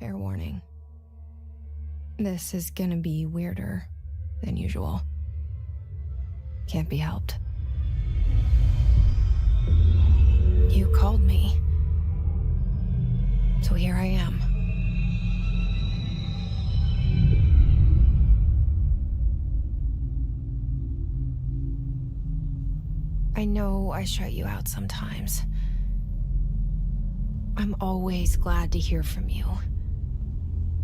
Fair warning. This is gonna be weirder than usual. Can't be helped. You called me. So here I am. I know I shut you out sometimes. I'm always glad to hear from you.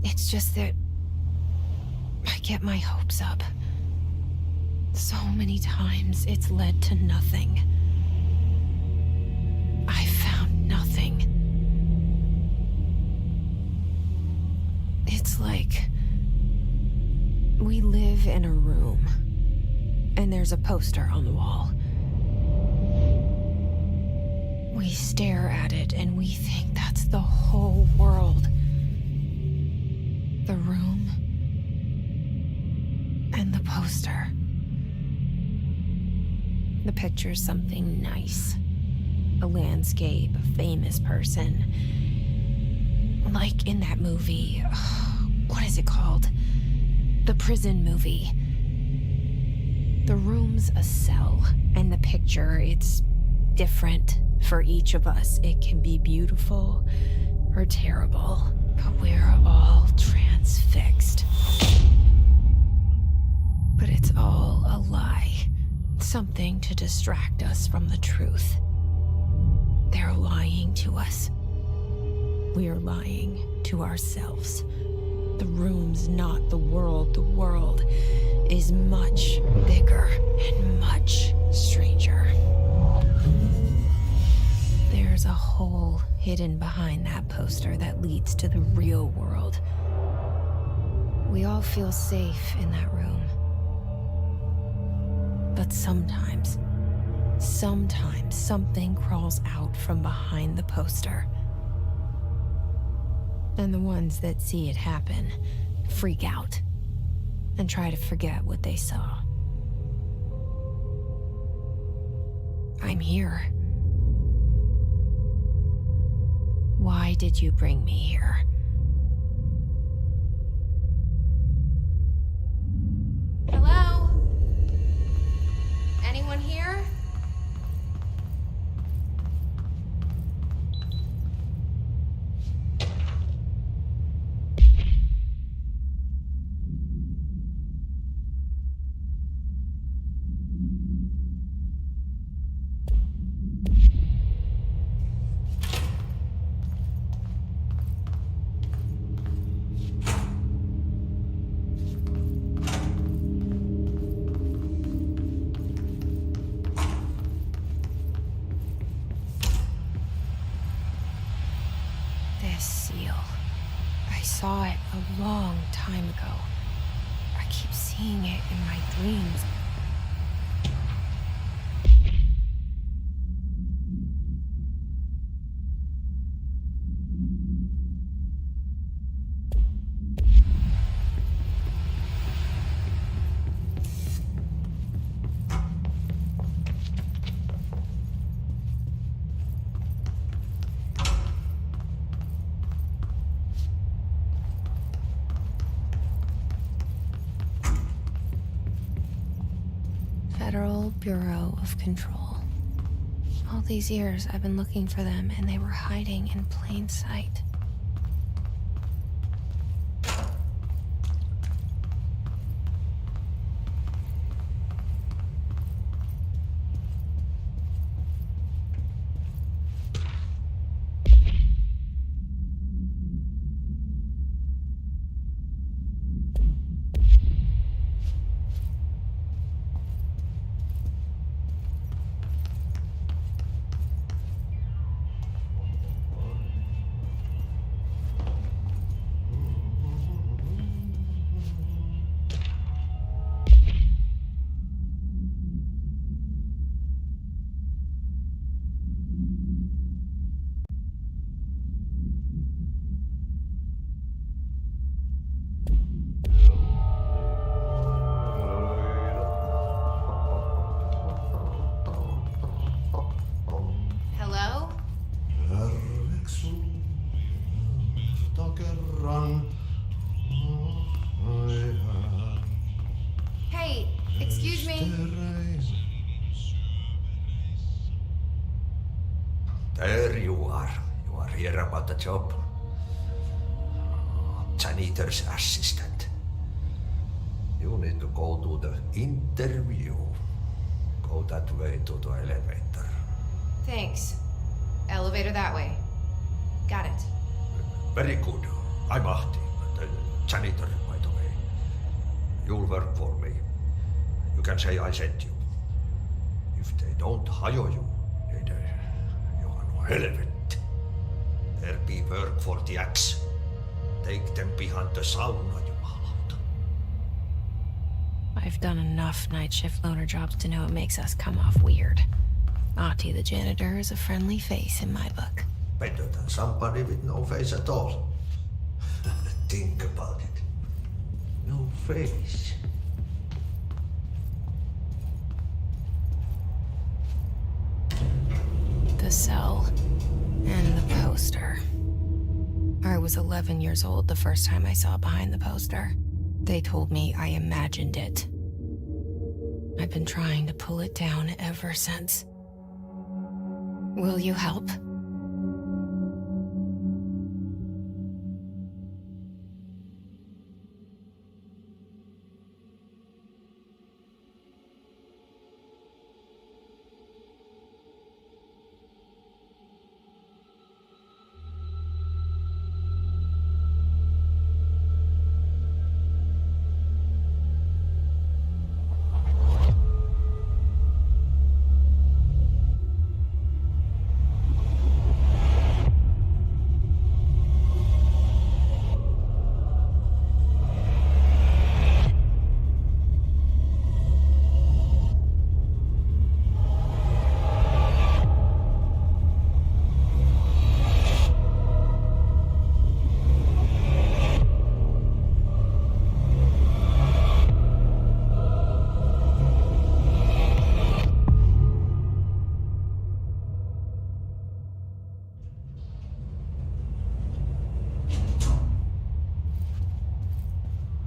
It's just that I get my hopes up. So many times it's led to nothing. I found nothing. It's like we live in a room, and there's a poster on the wall. We stare at it and we think that's the whole world. The room and the poster. The picture's something nice. A landscape, a famous person. Like in that movie, what is it called? The prison movie. The room's a cell, and the picture, it's different for each of us. It can be beautiful or terrible, but we're all transfixed. But it's all a lie. Something to distract us from the truth. They're lying to us. We're lying to ourselves. The room's not the world. The world is much bigger and much stranger. There's a hole hidden behind that poster that leads to the real world. We all feel safe in that room. But sometimes something crawls out from behind the poster. And the ones that see it happen freak out and try to forget what they saw. I'm here. Why did you bring me here? Hello? Anyone here? Saw it a long time ago. I keep seeing it in my dreams. Federal Bureau of Control. All these years I've been looking for them, and they were hiding in plain sight. There you are. You are here about the job. Janitor's assistant. You need to go to the interview. Go that way to the elevator. Thanks. Elevator that way. Got it. Very good. I'm Ahti, the janitor, by the way. You'll work for me. You can say I sent you. If they don't hire you, you are no helvet. There be work for the axe. Take them behind the sauna, jumalauta. I've done enough night shift loner jobs to know it makes us come off weird. Ahti the janitor is a friendly face in my book. Better than somebody with no face at all. Think about it. No face. The cell and the poster. I was 11 years old the first time I saw behind the poster. They told me I imagined it. I've been trying to pull it down ever since. Will you help?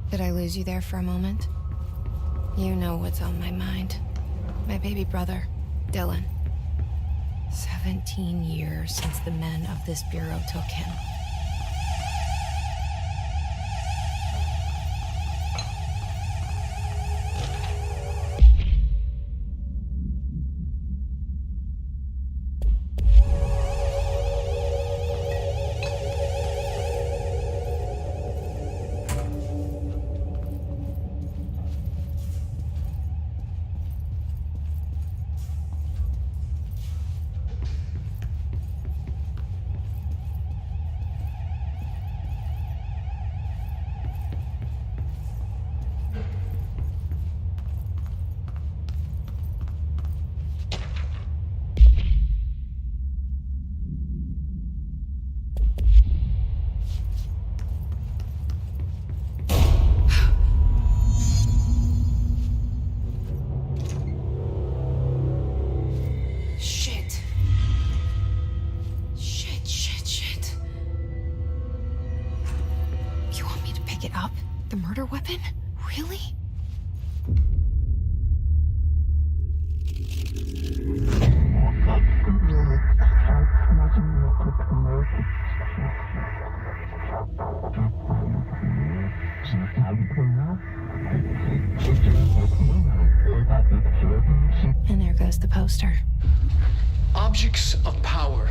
Did I lose you there for a moment? You know what's on my mind. My baby brother, Dylan. 17 years since the men of this bureau took him. Weapon? Really? And there goes the poster. Objects of power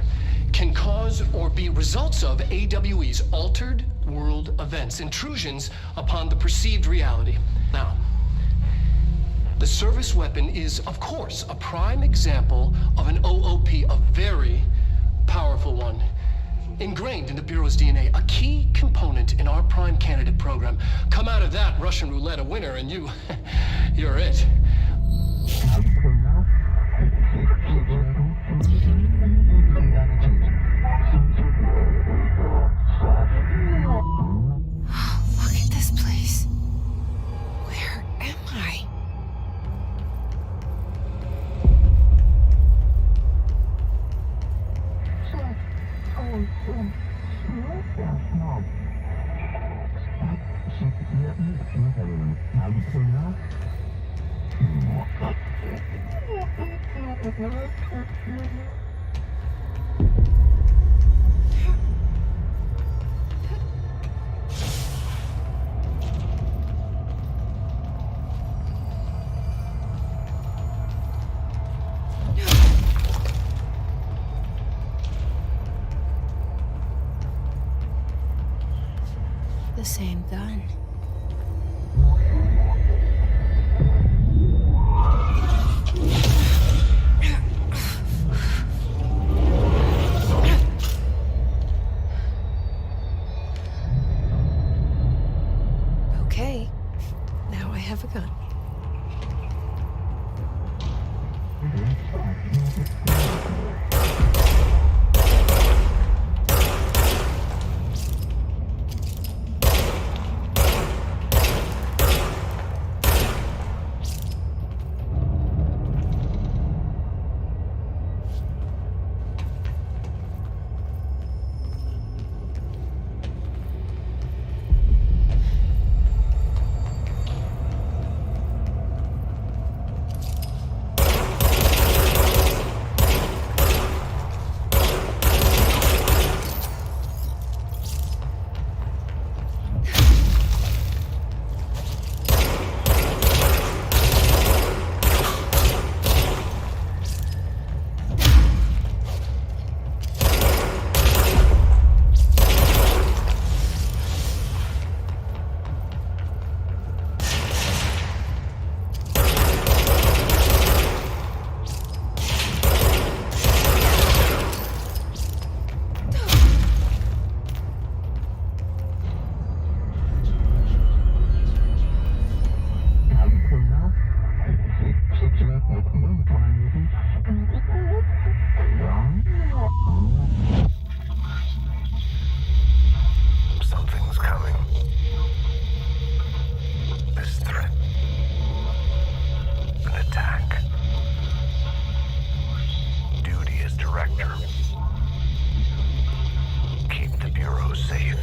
can cause or be results of AWE's altered world events, intrusions upon the perceived reality. Now, the service weapon is, of course, a prime example of an OOP, a very powerful one. Ingrained in the Bureau's DNA, a key component in our prime candidate program. Come out of that Russian roulette a winner and you're it. Look at this place. Where am I? The same gun. Okay, now I have a gun. Something's coming. This threat. An attack. Duty as director. Keep the Bureau safe.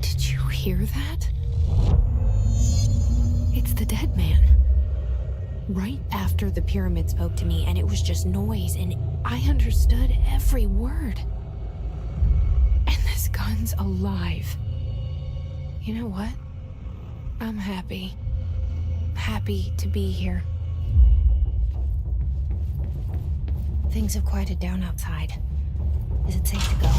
Did you hear that? It's the dead man. Right after the pyramid spoke to me, and it was just noise, and I understood every word. And this gun's alive. You know what? I'm happy. Happy to be here. Things have quieted down outside. Is it safe to go?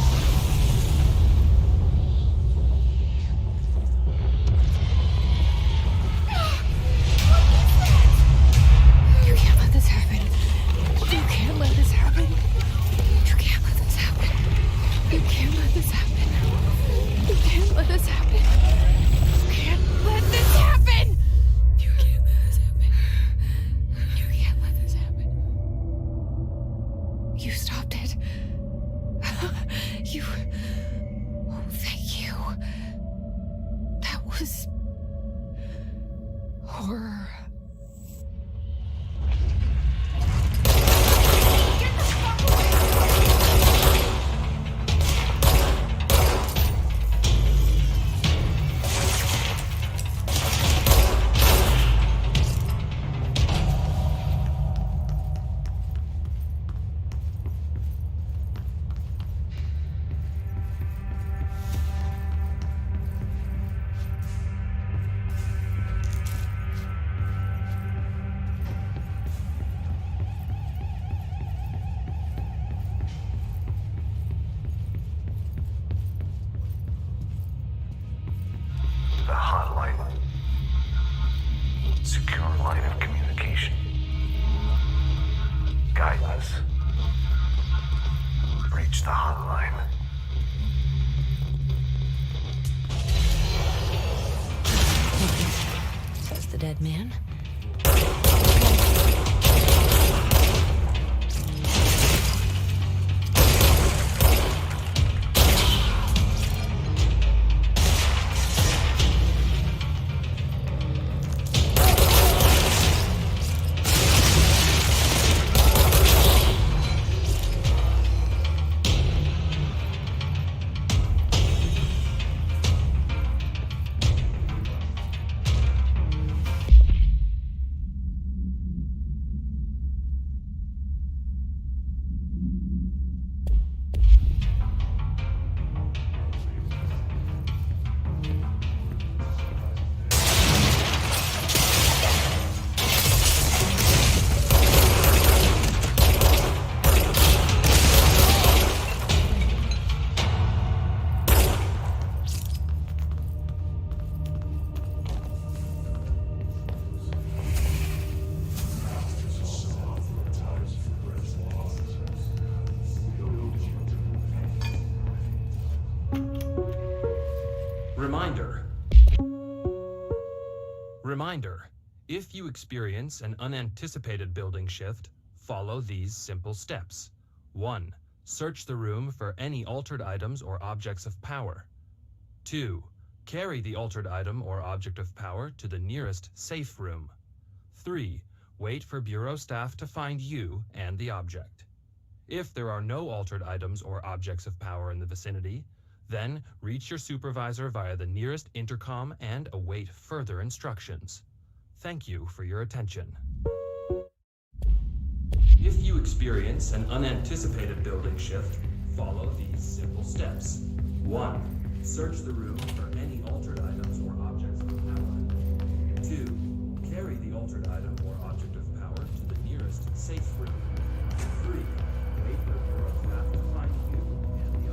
You can't let this happen. You can't let this happen. You can't let this happen. You can't let this happen. You can't let this happen. You can't let this happen. You can't let this happen. You can't let this happen. You stopped it. You... Oh, thank you. That was... horror. The hotline. Secure line of communication. Guidance. Reach the hotline. Says the dead man. Reminder, if you experience an unanticipated building shift, follow these simple steps. 1. Search the room for any altered items or objects of power. 2. Carry the altered item or object of power to the nearest safe room. 3. Wait for Bureau staff to find you and the object. If there are no altered items or objects of power in the vicinity, then reach your supervisor via the nearest intercom and await further instructions. Thank you for your attention. If you experience an unanticipated building shift, follow these simple steps. 1. Search the room for any altered items or objects of power. 2. Carry the altered item or object of power to the nearest safe room. 3. Wait for Bureau staff to find you and the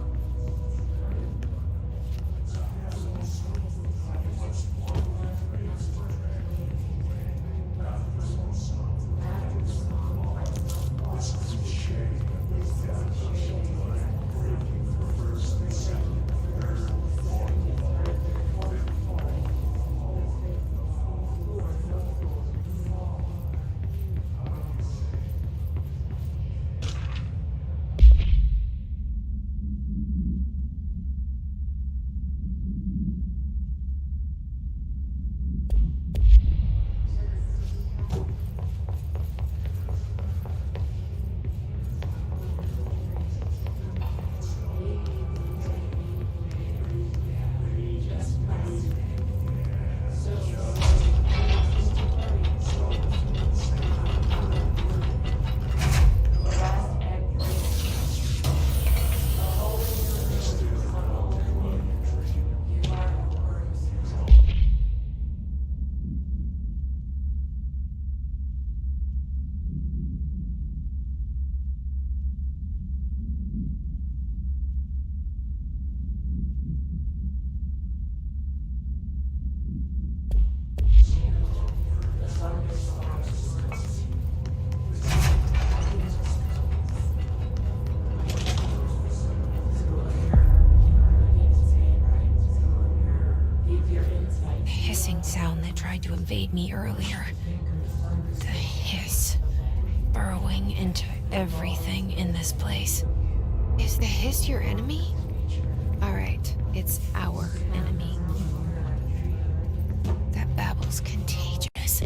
To invade me earlier. The hiss burrowing into everything in this place. Is the hiss your enemy? Alright, it's our enemy. That babble's contagious.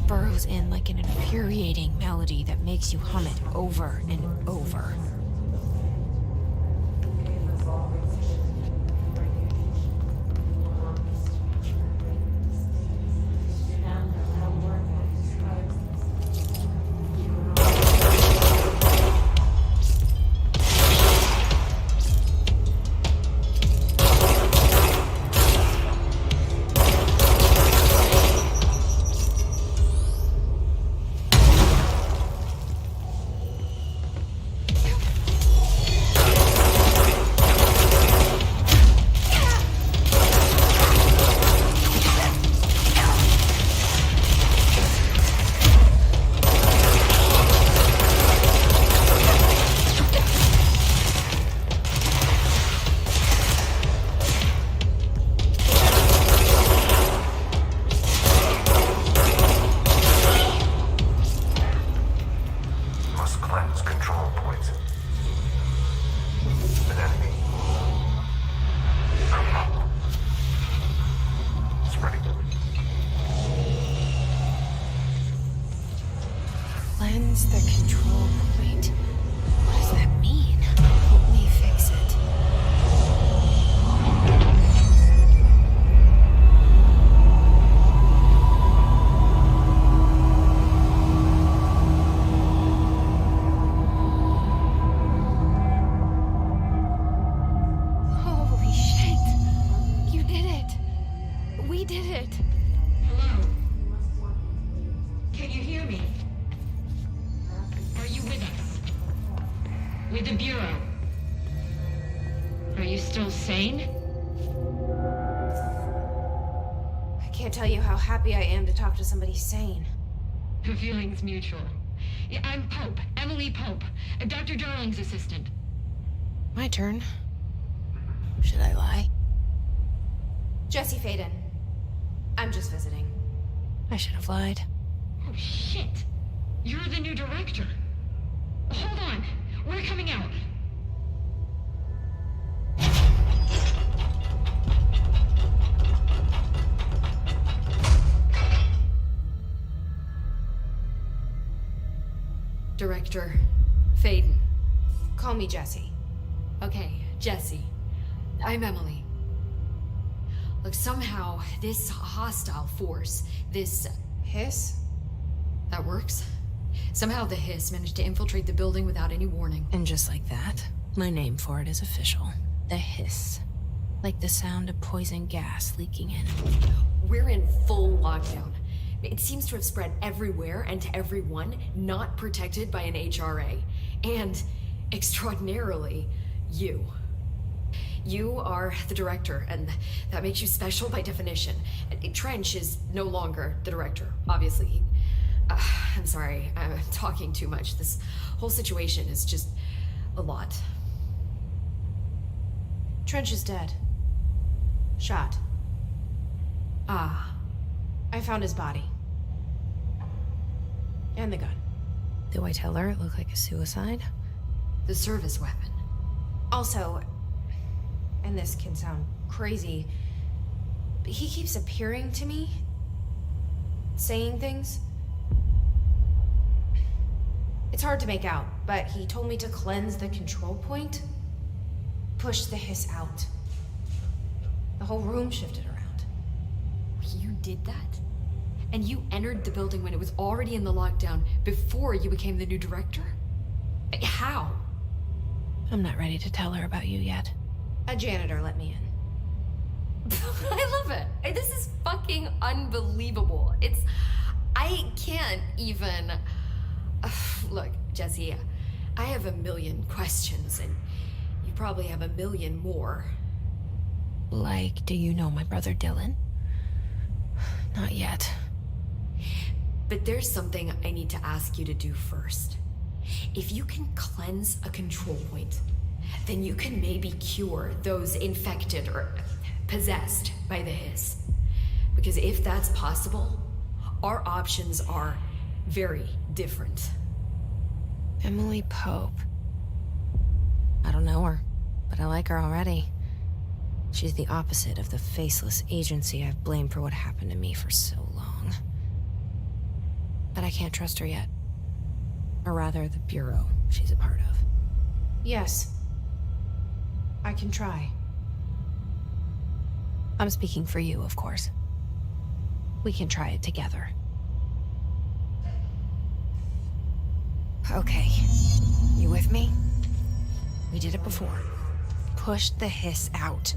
Burrows in like an infuriating melody that makes you hum it over and over. Cleanse the control point. What does that mean? Help me fix it. He did it. Hello? Can you hear me? Are you with us? With the Bureau? Are you still sane? I can't tell you how happy I am to talk to somebody sane. The feeling's mutual. Yeah, I'm Pope, Emily Pope, Dr. Darling's assistant. My turn. Should I lie? Jesse Faden. I'm just visiting. I should have lied. Oh, shit. You're the new director. Hold on. We're coming out. Director Faden. Call me Jesse. Okay, Jesse. I'm Emily. Look, somehow this hostile force, this... Hiss? that works? Somehow the Hiss managed to infiltrate the building without any warning. And just like that, my name for it is official. The Hiss. Like the sound of poison gas leaking in. We're in full lockdown. It seems to have spread everywhere and to everyone not protected by an HRA. And, extraordinarily, you. You are the director, and that makes you special by definition. Trench is no longer the director, obviously. I'm sorry, I'm talking too much. This whole situation is just a lot. Trench is dead. Shot. Ah, I found his body. And the gun. Do I tell her it looked like a suicide? the service weapon. Also, and this can sound crazy, but he keeps appearing to me, saying things. It's hard to make out, but he told me to cleanse the control point, push the hiss out. The whole room shifted around. You did that? And you entered the building when it was already in the lockdown before you became the new director? How? I'm not ready to tell her about you yet. A janitor let me in. I love it. This is fucking unbelievable. I can't even... Look, Jesse, I have a million questions, and you probably have a million more. Like, do you know my brother Dylan? Not yet. But there's something I need to ask you to do first. If you can cleanse a control point, then you can maybe cure those infected or possessed by the hiss. Because if that's possible, our options are very different. Emily Pope. I don't know her, but I like her already. She's the opposite of the faceless agency I've blamed for what happened to me for so long. But I can't trust her yet. Or rather, the Bureau she's a part of. Yes. I can try. I'm speaking for you, of course. We can try it together. Okay. You with me? We did it before. Push the hiss out.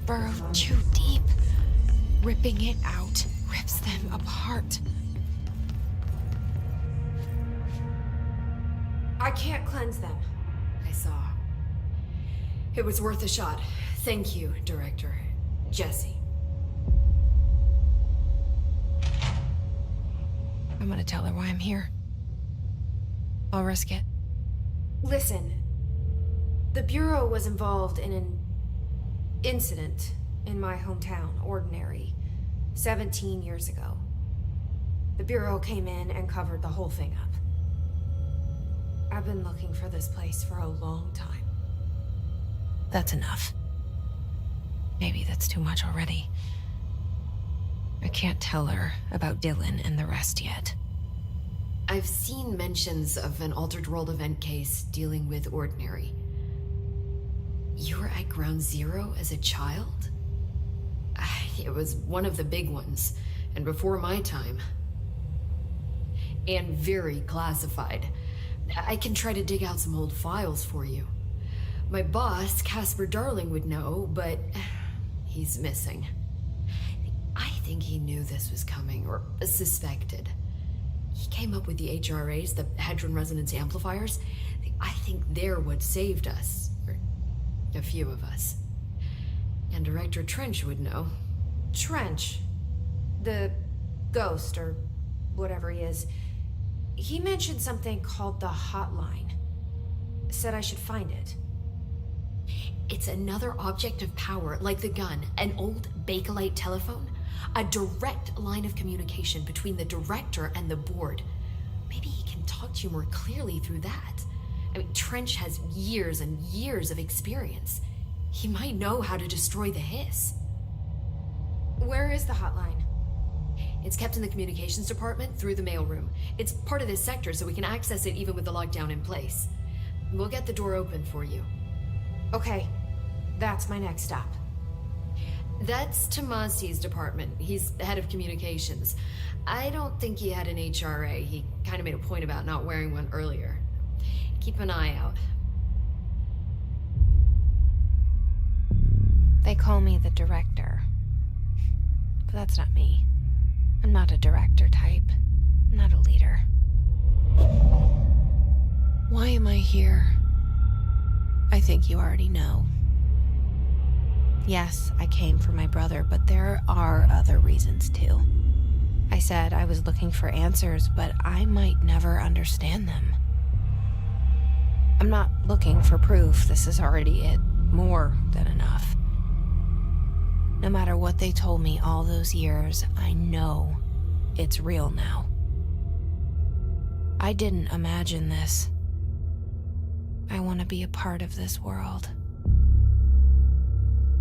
Burrowed too deep. Ripping it out rips them apart. I can't cleanse them. I saw. It was worth a shot. Thank you, Director Jesse. I'm gonna tell her why I'm here. I'll risk it. Listen. The Bureau was involved in an incident in my hometown, Ordinary, 17 years ago. The Bureau came in and covered the whole thing up. I've been looking for this place for a long time. That's enough. Maybe that's too much already. I can't tell her about Dylan and the rest yet. I've seen mentions of an Altered World event case dealing with Ordinary. You were at Ground Zero as a child? It was one of the big ones, and before my time. And very classified. I can try to dig out some old files for you. My boss, Casper Darling, would know, but he's missing. I think he knew this was coming, or suspected. He came up with the HRAs, the Hadron Resonance Amplifiers. I think they're what saved us. Or a few of us. And Director Trench would know. Trench. The ghost, or whatever he is. He mentioned something called the Hotline. Said I should find it. It's another object of power, like the gun, an old Bakelite telephone. A direct line of communication between the director and the board. Maybe he can talk to you more clearly through that. I mean, Trench has years and years of experience. He might know how to destroy the Hiss. Where is the hotline? It's kept in the communications department through the mailroom. It's part of this sector, so we can access it even with the lockdown in place. We'll get the door open for you. Okay, that's my next stop. That's Tomasi's department. He's the head of communications. I don't think he had an HRA. He kind of made a point about not wearing one earlier. Keep an eye out. They call me the director. But that's not me. I'm not a director type. I'm not a leader. Why am I here? I think you already know. Yes, I came for my brother, but there are other reasons too. I said I was looking for answers, but I might never understand them. I'm not looking for proof. This is already it. More than enough. No matter what they told me all those years, I know it's real now. I didn't imagine this. I want to be a part of this world.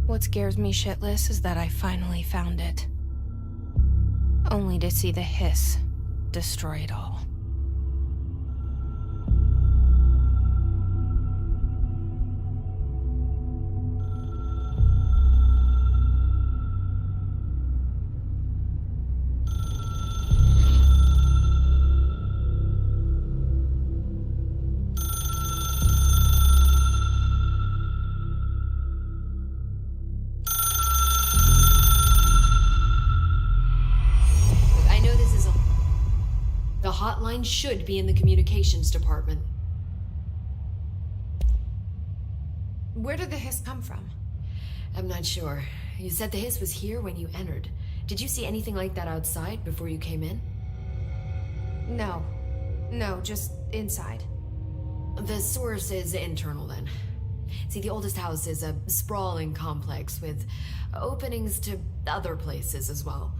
What scares me shitless is that I finally found it. Only to see the Hiss destroy it all. Hotline should be in the communications department. Where did the Hiss come from? I'm not sure. You said the Hiss was here when you entered. Did you see anything like that outside before you came in? No. No, just inside. The source is internal then. See, the oldest house is a sprawling complex with openings to other places as well.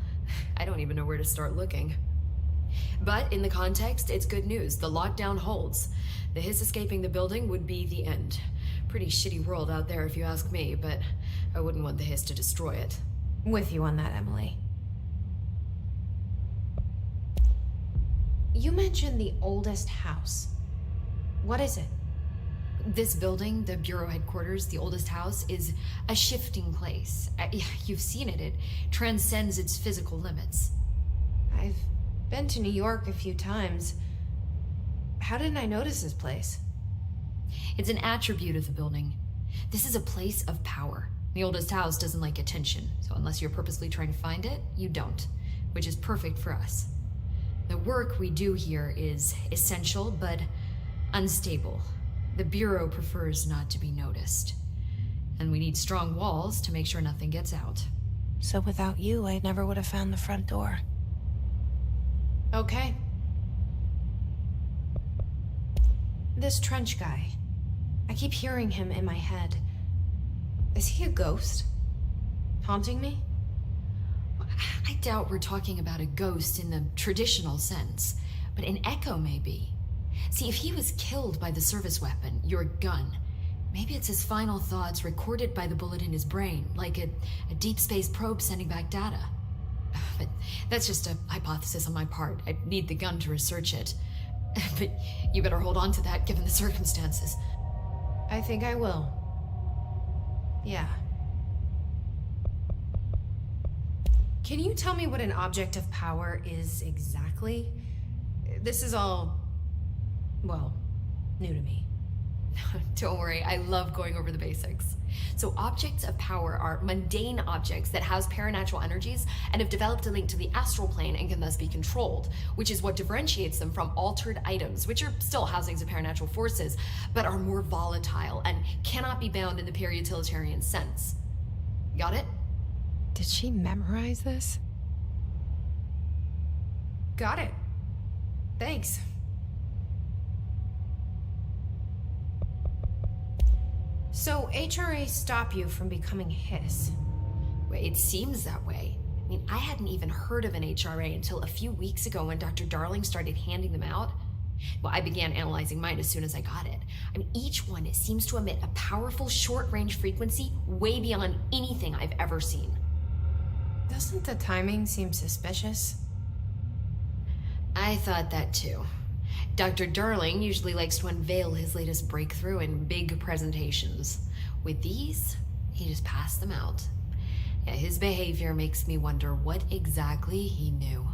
I don't even know where to start looking. But in the context, it's good news. The lockdown holds. The Hiss escaping the building would be the end. Pretty shitty world out there if you ask me, but I wouldn't want the Hiss to destroy it. With you on that, Emily. You mentioned the oldest house. What is it? This building, the Bureau headquarters, the oldest house, is a shifting place. You've seen it. It transcends its physical limits. I've been to New York a few times. How didn't I notice this place? It's an attribute of the building. This is a place of power. The oldest house doesn't like attention, so unless you're purposely trying to find it, you don't, which is perfect for us. The work we do here is essential, but unstable. The Bureau prefers not to be noticed. And we need strong walls to make sure nothing gets out. So without you, I never would have found the front door. Okay. This Trench guy. I keep hearing him in my head. Is he a ghost? Haunting me? I doubt we're talking about a ghost in the traditional sense, but an echo maybe. See, if he was killed by the service weapon, your gun, maybe it's his final thoughts recorded by the bullet in his brain, like a deep space probe sending back data. But that's just a hypothesis on my part. I'd need the gun to research it. But you better hold on to that given the circumstances. I think I will. Yeah. Can you tell me what an object of power is exactly? This is all, well, new to me. Don't worry, I love going over the basics. So objects of power are mundane objects that house paranatural energies and have developed a link to the astral plane and can thus be controlled, which is what differentiates them from altered items, which are still housings of paranatural forces, but are more volatile and cannot be bound in the pure utilitarian sense. Got it? Did she memorize this? Got it. Thanks. So HRA stop you from becoming Hiss? Well, it seems that way. I mean, I hadn't even heard of an HRA until a few weeks ago when Dr. Darling started handing them out. Well, I began analyzing mine as soon as I got it. I mean, each one seems to emit a powerful short-range frequency way beyond anything I've ever seen. Doesn't the timing seem suspicious? I thought that too. Dr. Darling usually likes to unveil his latest breakthrough in big presentations. With these, he just passed them out. Yeah, his behavior makes me wonder what exactly he knew.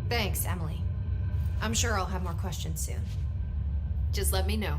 Thanks, Emily. I'm sure I'll have more questions soon. Just let me know.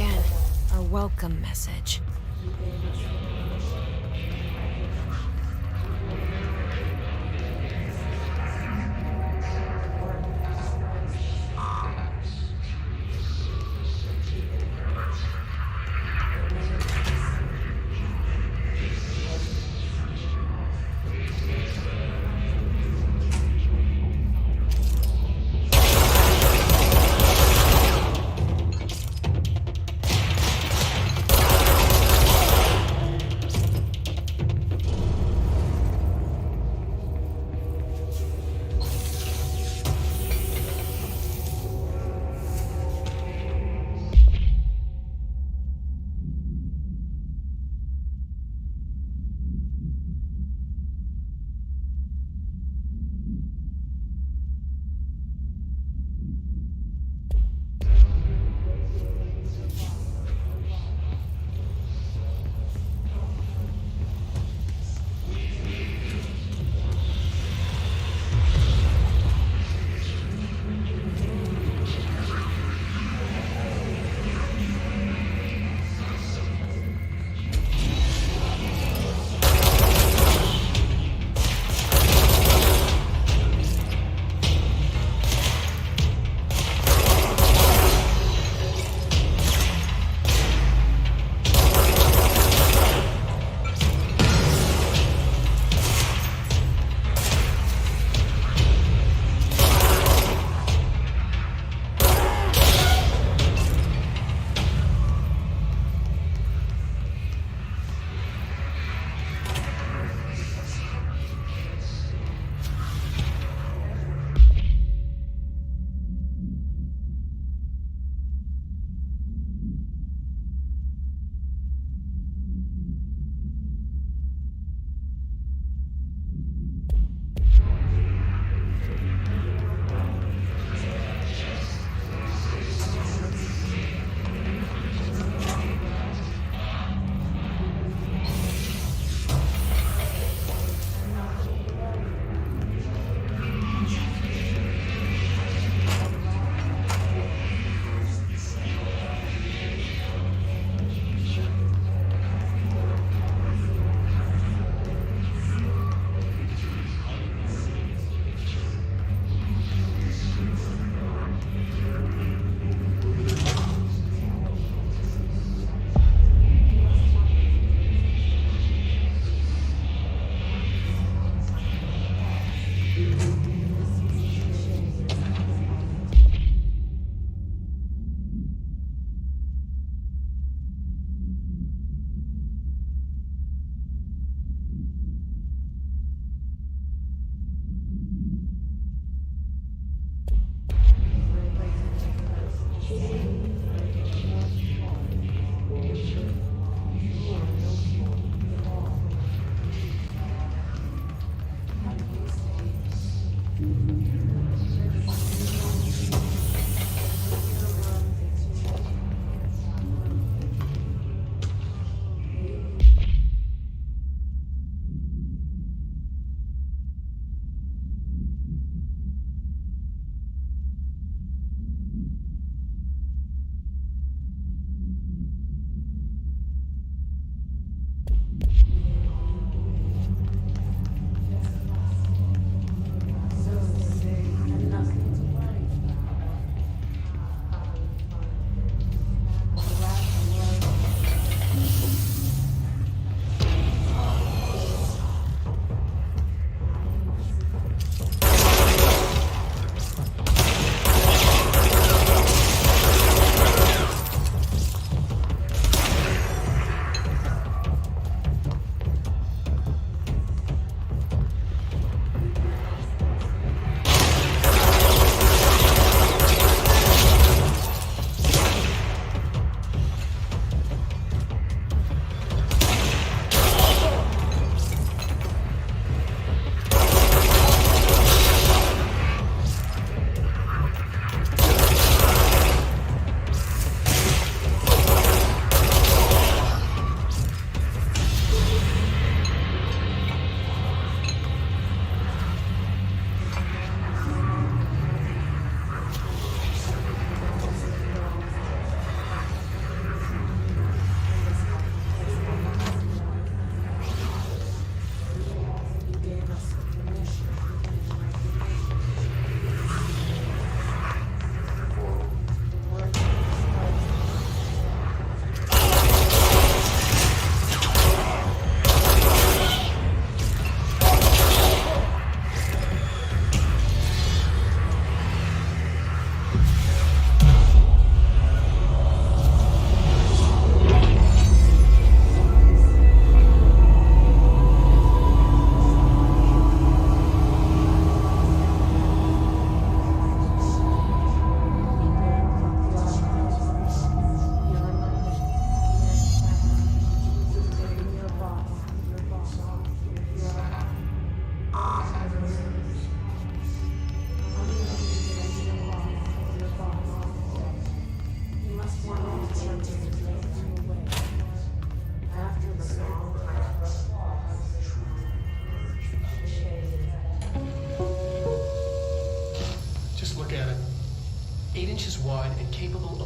again. Our welcome message.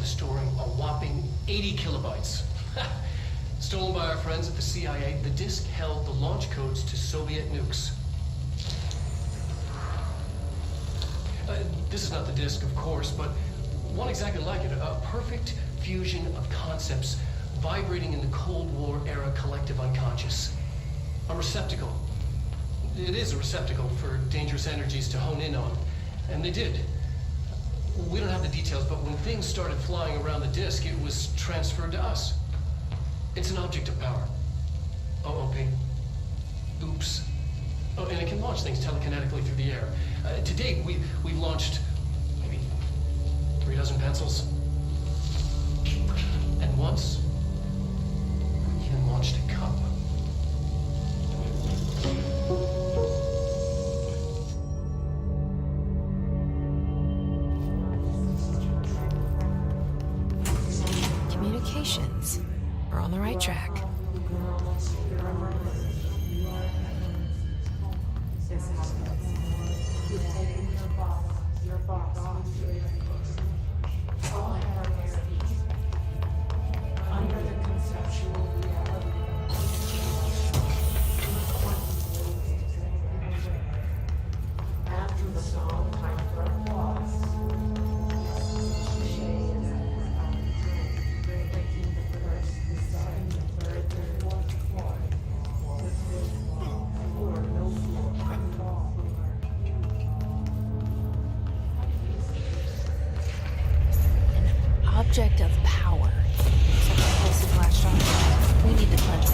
storing a whopping 80 kilobytes. Stolen by our friends at the CIA, the disk held the launch codes to Soviet nukes. This is not the disk, of course, but one exactly like it. A perfect fusion of concepts vibrating in the Cold War era collective unconscious. A receptacle. It is a receptacle for dangerous energies to hone in on. And they did. We don't have the details, but when things started flying around the disk, it was transferred to us. It's an object of power. OOP. Oops. Oh, and it can launch things telekinetically through the air. To date, we've launched maybe 3 dozen pencils. And once, we even launched a cup. Communications. We're on the right track. Object of power. Looks like a pulse is latched on. We need to plunge in.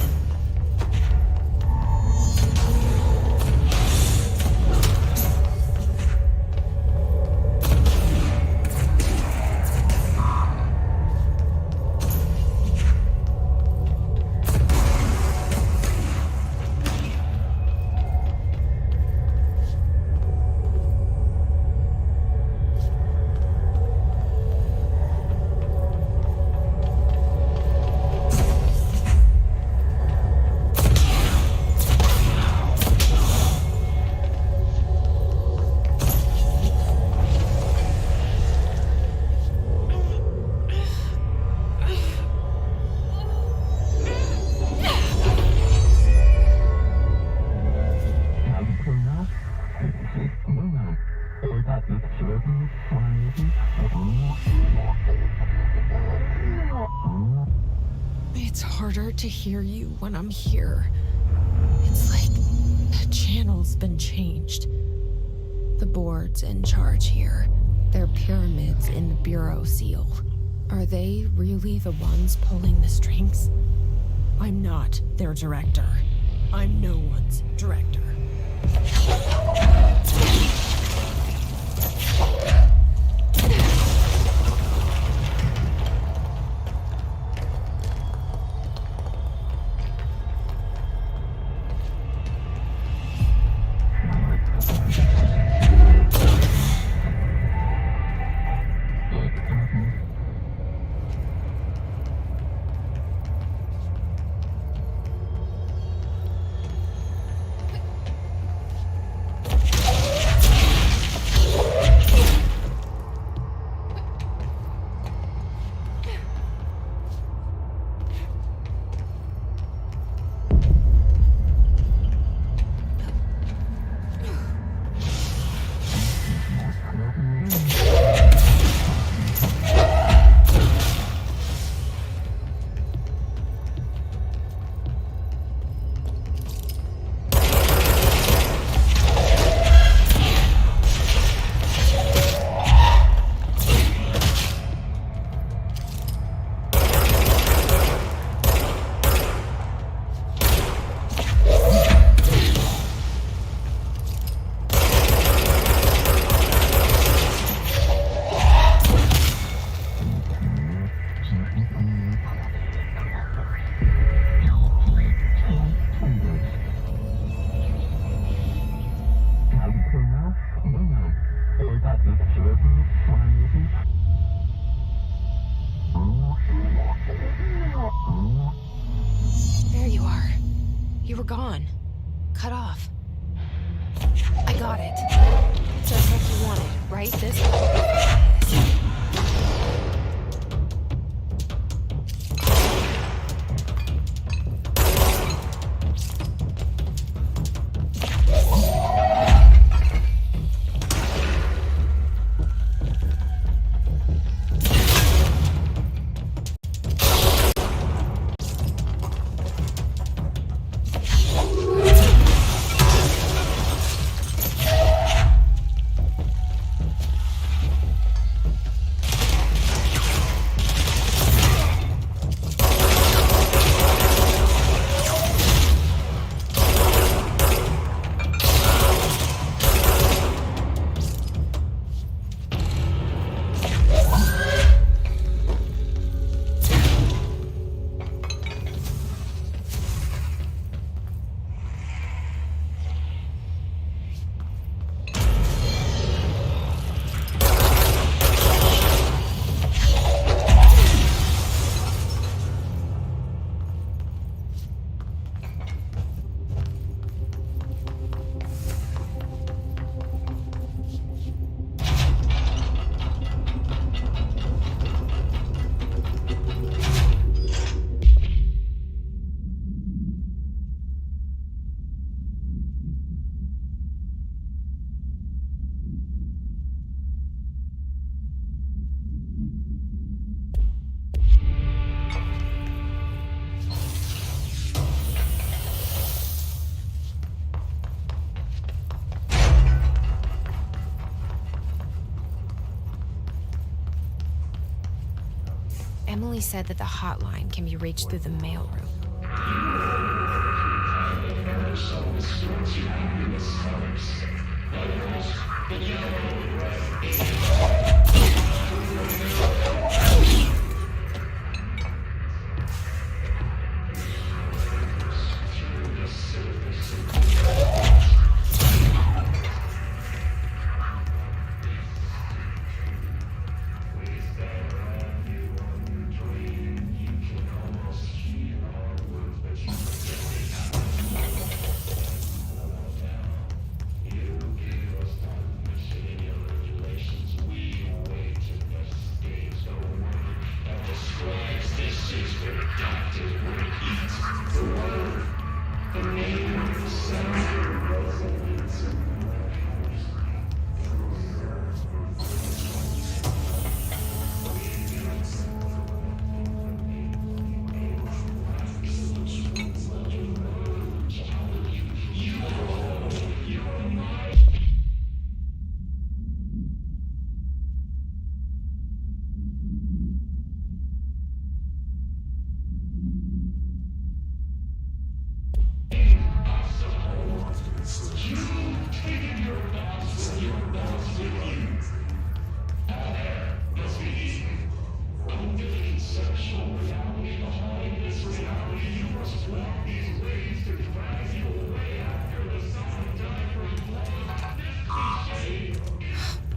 It's harder to hear you when I'm here. It's like the channel's been changed. The board's in charge here. They're pyramids in the Bureau seal. Are they really the ones pulling the strings? I'm not their director. I'm no one's director. There you are. You were gone. Cut off. I got it. Just like you wanted, right? This? said that the hotline can be reached through the mailroom.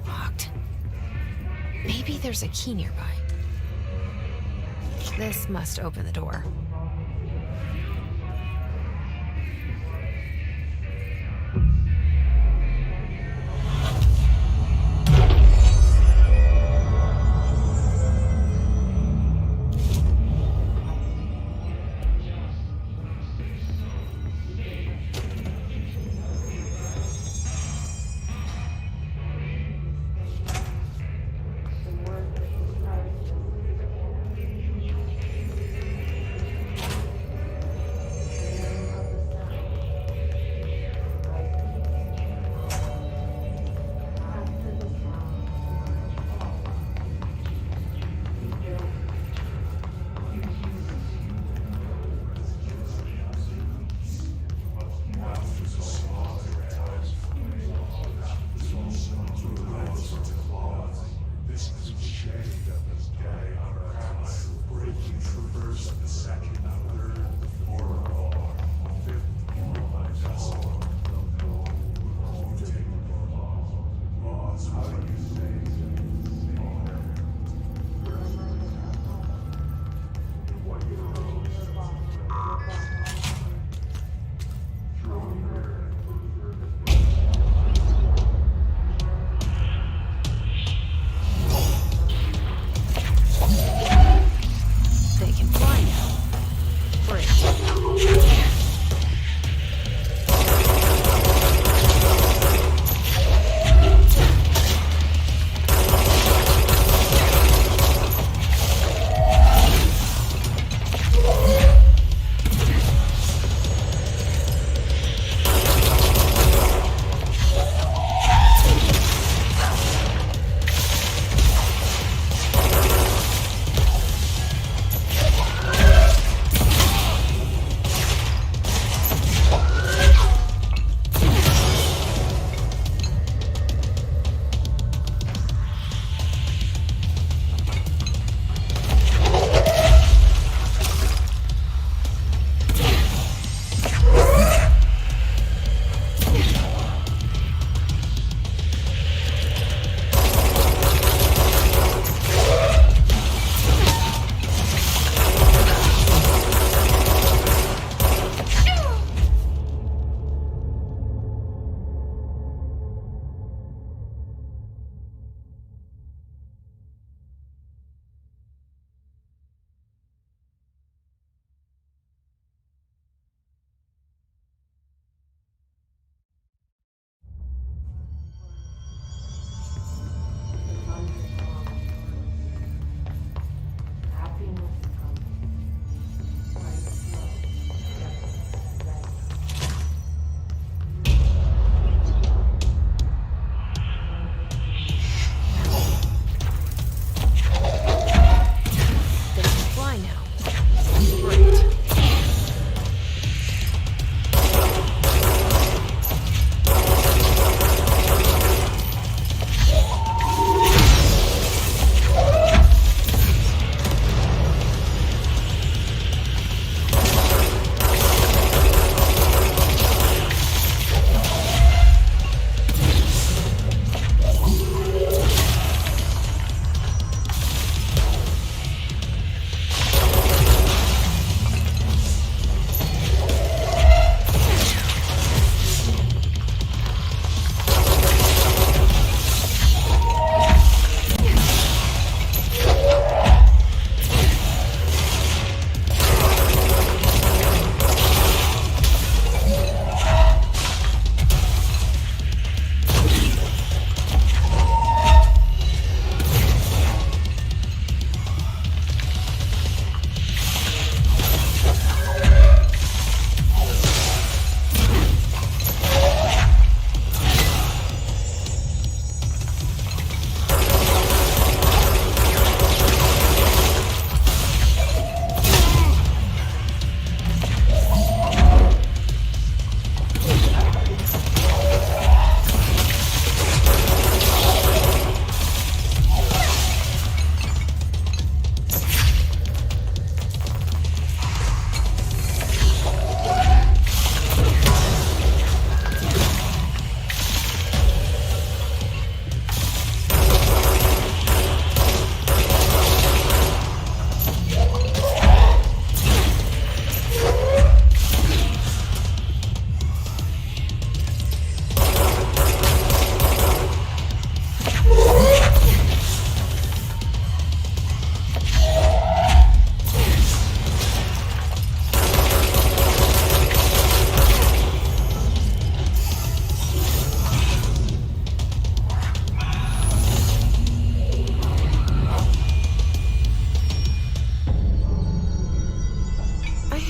Locked. Maybe there's a key nearby. This must open the door.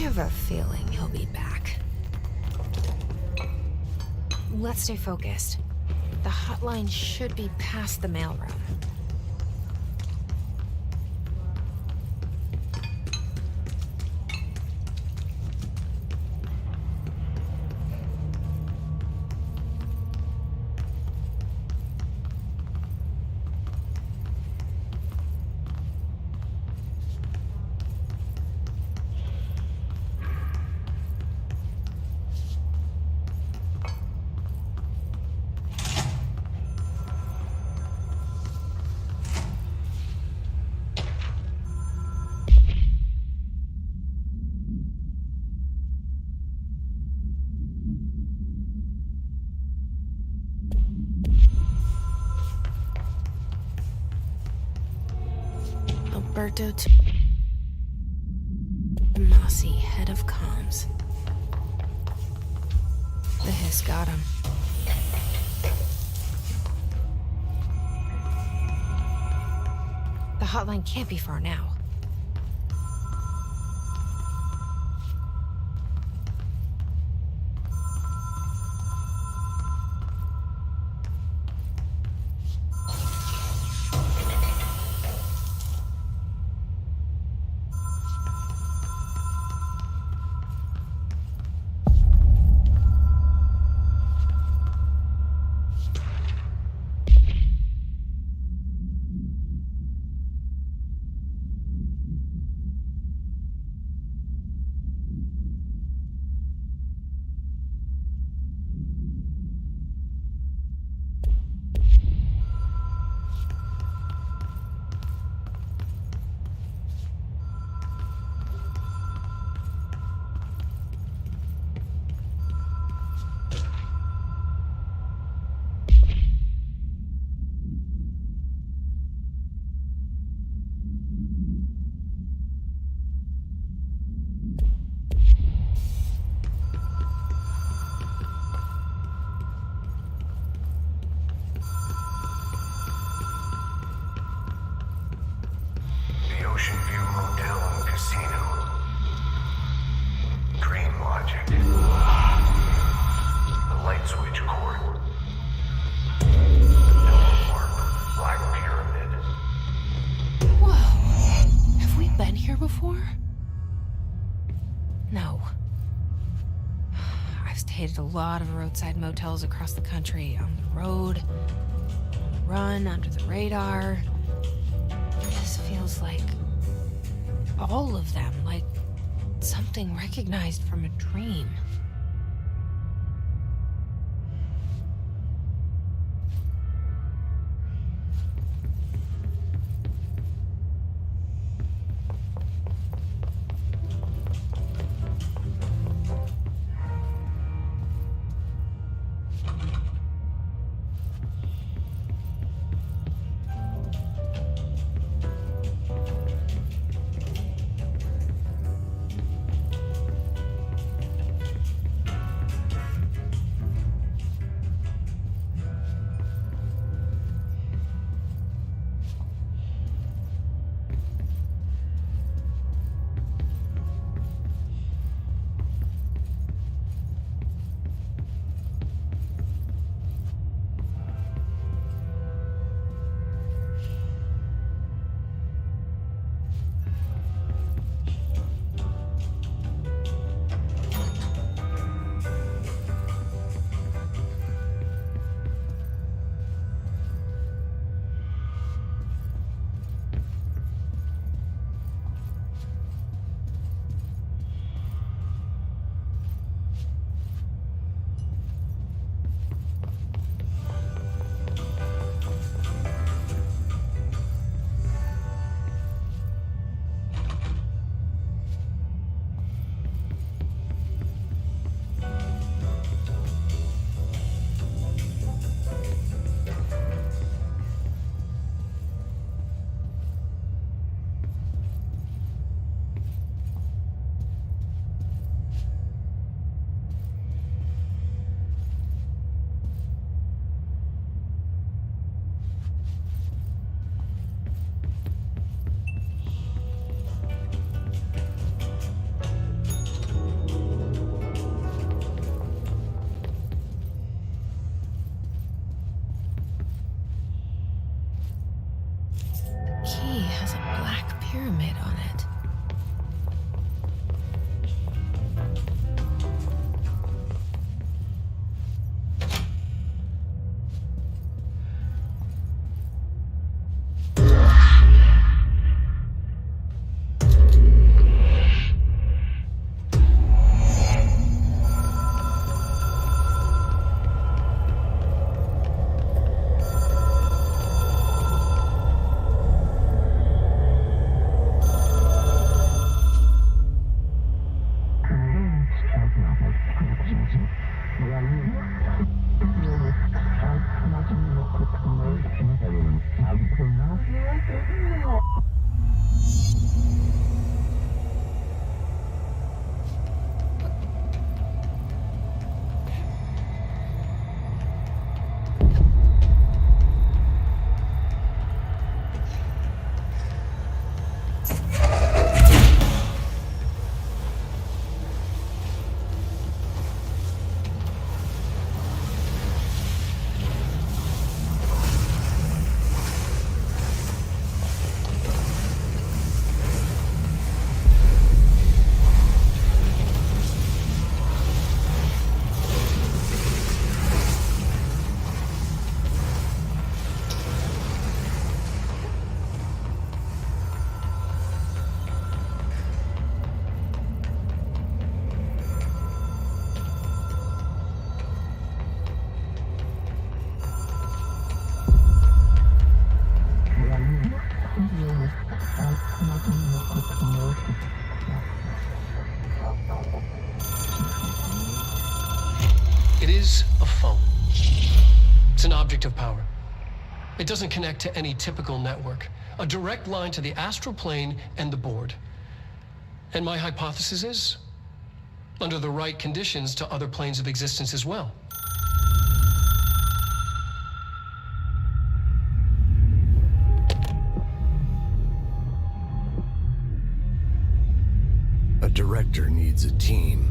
have a feeling he'll be back. Let's stay focused. The hotline should be past the mailroom. Alberto Tomasi, head of comms. The hiss got him. The hotline can't be far now. Ocean View Motel and Casino. Dream Logic. The light switch court. Noah Park. Black Pyramid. Whoa. Have we been here before? No. I've stayed at a lot of roadside motels across the country. On the road, on the run, under the radar. This feels like all of them, like something recognized from a dream. It is a phone. It's an object of power. It doesn't connect to any typical network. A direct line to the astral plane and the board. And my hypothesis is, under the right conditions, to other planes of existence as well. A director needs a team.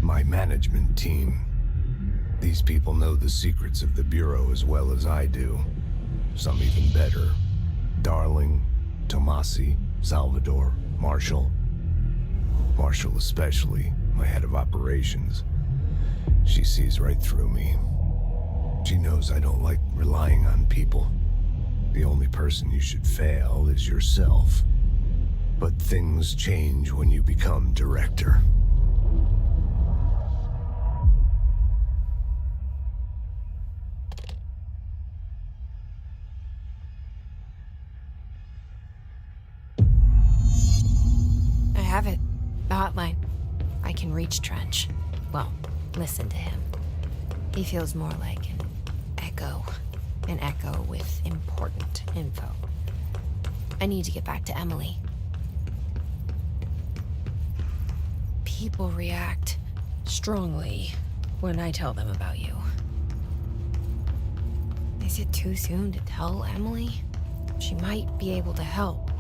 My management team. These people know the secrets of the Bureau as well as I do. Some even better. Darling, Tomasi, Salvador, Marshall. Marshall especially, my head of operations. She sees right through me. She knows I don't like relying on people. The only person you should fail is yourself. But things change when you become director. I have it. The hotline. I can reach Trench. Well, listen to him. He feels more like an echo. An echo with important info. I need to get back to Emily. People react strongly when I tell them about you. Is it too soon to tell Emily? She might be able to help.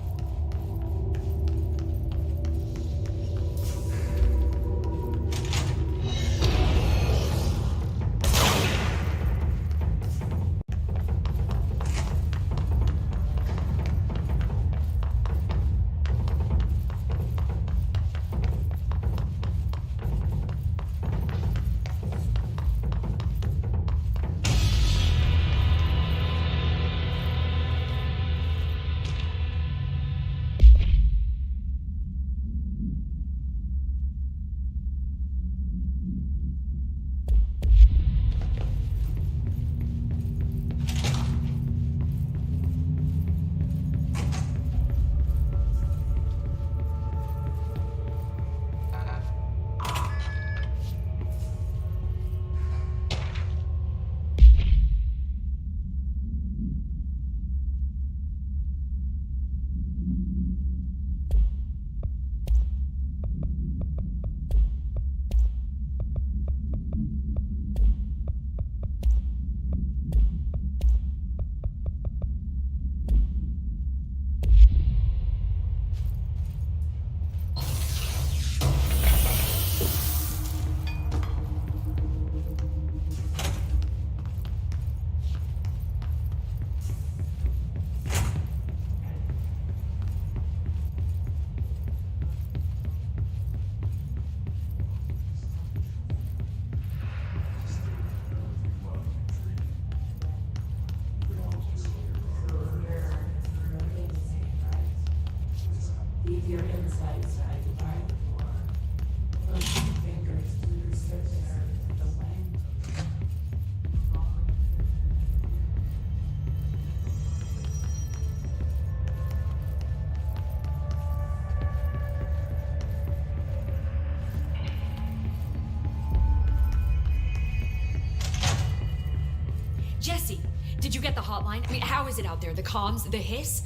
Jesse, did you get the hotline? I mean, how is it out there? The comms, the hiss?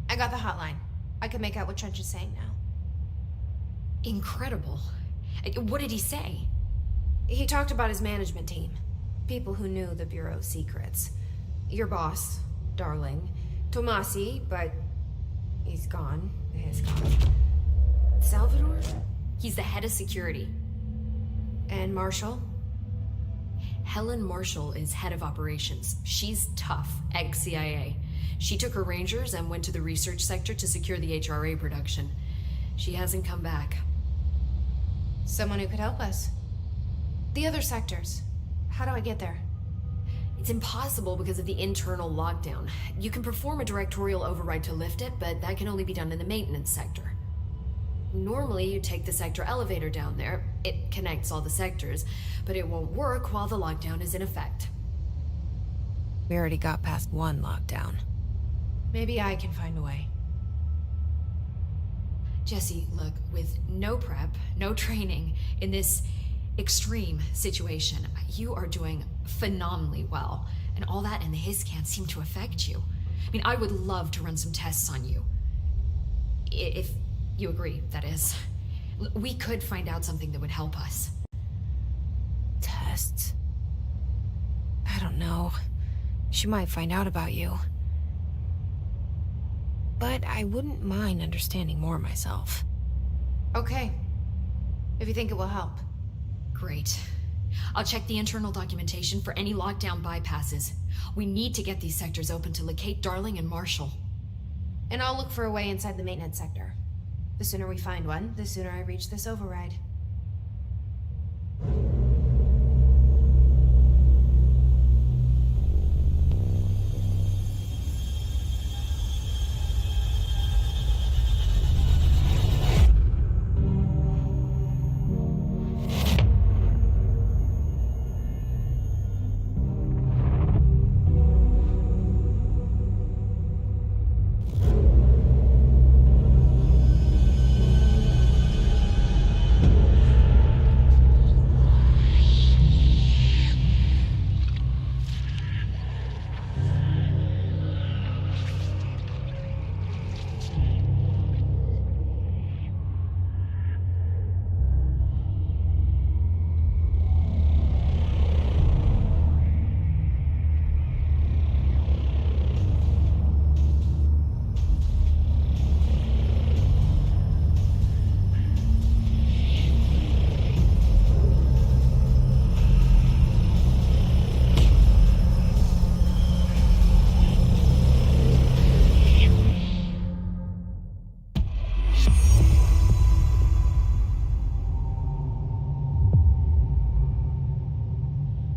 I got the hotline. I can make out what Trench is saying now. Incredible. What did he say? He talked about his management team. People who knew the Bureau's secrets. Your boss, Darling. Tomasi, but he's gone. He's gone. Salvador? He's the head of security. And Marshall? Helen Marshall is head of operations. She's tough, ex-CIA. She took her Rangers and went to the research sector to secure the HRA production. She hasn't come back. Someone who could help us. The other sectors. How do I get there? It's impossible because of the internal lockdown. You can perform a directorial override to lift it, but that can only be done in the maintenance sector. Normally, you take the sector elevator down there. It connects all the sectors, but it won't work while the lockdown is in effect. We already got past one lockdown. Maybe I can find a way. Jesse, look, with no prep, no training, in this extreme situation. You are doing phenomenally well, and all that and the hiss can't seem to affect you. I mean, I would love to run some tests on you. If you agree, that is. We could find out something that would help us. Tests? I don't know. She might find out about you. But I wouldn't mind understanding more myself. Okay. If you think it will help. Great. I'll check the internal documentation for any lockdown bypasses. We need to get these sectors open to locate Darling and Marshall. And I'll look for a way inside the maintenance sector. The sooner we find one, the sooner I reach this override.